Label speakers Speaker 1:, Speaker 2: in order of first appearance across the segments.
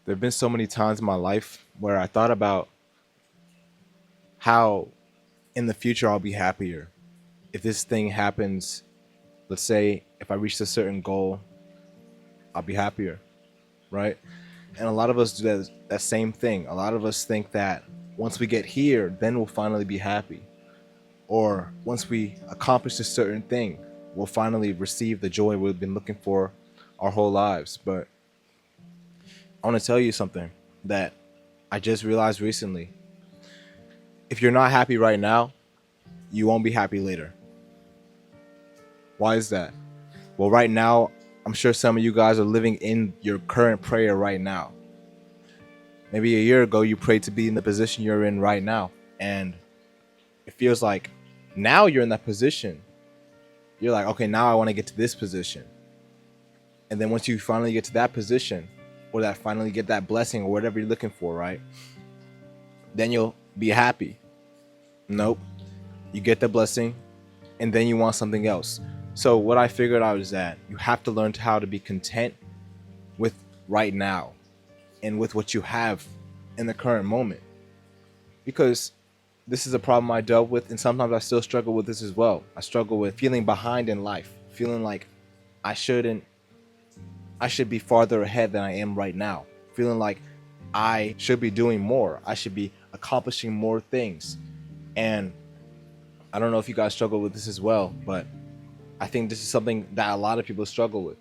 Speaker 1: There have been so many times in my life where I thought about how in the future I'll be happier. If this thing happens, let's say if I reach a certain goal, I'll be happier, right? And a lot of us do that same thing. A lot of us think that once we get here, then we'll finally be happy. Or once we accomplish a certain thing, we'll finally receive the joy we've been looking for our whole lives. But I want to tell you something that I just realized recently. If you're not happy right now, you won't be happy later. Why is that? Well, right now, I'm sure some of you guys are living in your current prayer right now. Maybe a year ago, you prayed to be in the position you're in right now. And it feels like now you're in that position. You're like, okay, now I want to get to this position. And then once you finally get to that position, or that finally get that blessing or whatever you're looking for, right? Then you'll be happy. Nope. You get the blessing and then you want something else. So what I figured out is that you have to learn how to be content with right now and with what you have in the current moment. Because this is a problem I dealt with, and sometimes I still struggle with this as well. I struggle with feeling behind in life, feeling like I shouldn't I should be farther ahead than I am right now. Feeling like I should be doing more. I should be accomplishing more things. And I don't know if you guys struggle with this as well, but I think this is something that a lot of people struggle with.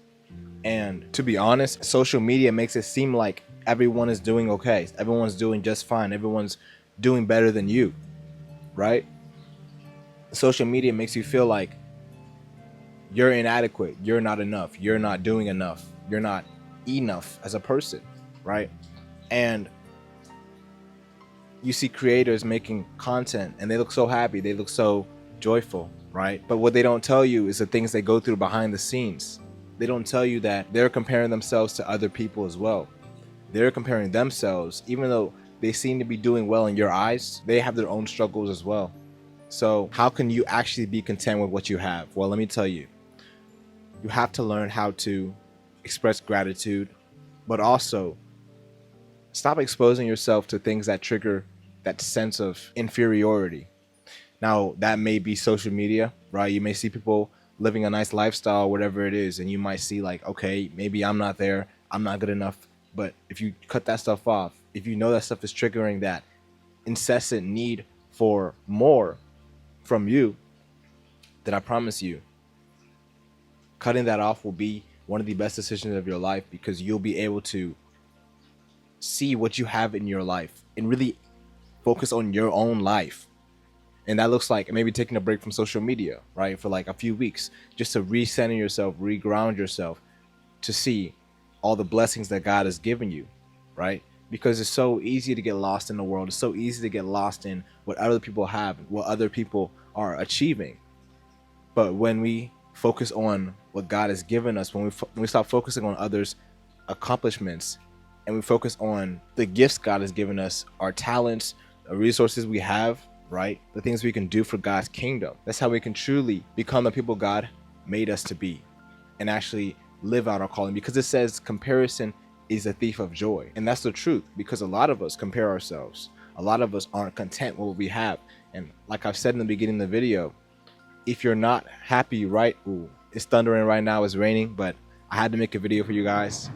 Speaker 1: And to be honest, social media makes it seem like everyone is doing okay. Everyone's doing just fine. Everyone's doing better than you, right? Social media makes you feel like you're inadequate, you're not enough, you're not doing enough, you're not enough as a person, right? And you see creators making content and they look so happy, they look so joyful, right? But what they don't tell you is the things they go through behind the scenes. They don't tell you that they're comparing themselves to other people as well. They're comparing themselves, even though they seem to be doing well in your eyes, they have their own struggles as well. So how can you actually be content with what you have? Well, let me tell you, you have to learn how to express gratitude, but also stop exposing yourself to things that trigger that sense of inferiority. Now, that may be social media, right? You may see people living a nice lifestyle, whatever it is, and you might see like, okay, maybe I'm not there, I'm not good enough. But if you cut that stuff off, if you know that stuff is triggering that incessant need for more from you, then I promise you, cutting that off will be one of the best decisions of your life, because you'll be able to see what you have in your life and really focus on your own life. And that looks like maybe taking a break from social media, right? For like a few weeks, just to recenter yourself, reground yourself, to see all the blessings that God has given you, right? Because it's so easy to get lost in the world. It's so easy to get lost in what other people have, what other people are achieving. But when we focus on what God has given us, when we stop focusing on others' accomplishments, and we focus on the gifts God has given us, our talents, the resources we have, right? The things we can do for God's kingdom. That's how we can truly become the people God made us to be and actually live out our calling. Because it says comparison is a thief of joy. And that's the truth, because a lot of us compare ourselves. A lot of us aren't content with what we have. And like I've said in the beginning of the video, if you're not happy, right? Ooh, it's thundering right now, it's raining, but I had to make a video for you guys.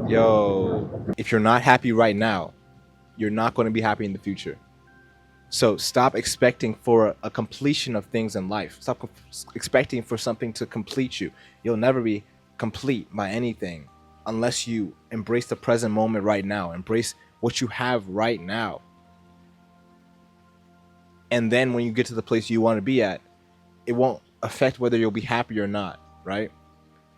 Speaker 1: Yo, if you're not happy right now, you're not going to be happy in the future. So stop expecting for a completion of things in life. Stop expecting for something to complete you. You'll never be complete by anything unless you embrace the present moment right now. Embrace what you have right now. And then when you get to the place you want to be at, it won't affect whether you'll be happy or not, right?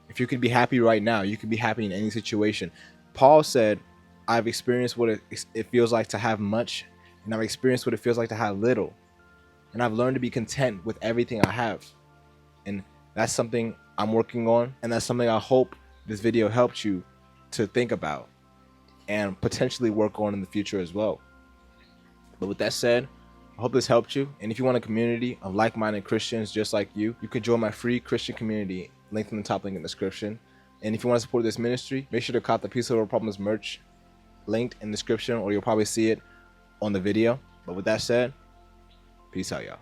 Speaker 1: If you could be happy right now, you could be happy in any situation. Paul said, I've experienced what it feels like to have much, and I've experienced what it feels like to have little. And I've learned to be content with everything I have. And that's something I'm working on, and that's something I hope this video helped you to think about and potentially work on in the future as well. But with that said, I hope this helped you. And if you want a community of like-minded Christians just like you, you can join my free Christian community, linked in the top link in the description. And if you want to support this ministry, make sure to cop the Peace Over Problems merch linked in the description, or you'll probably see it on the video. But with that said, peace out, y'all.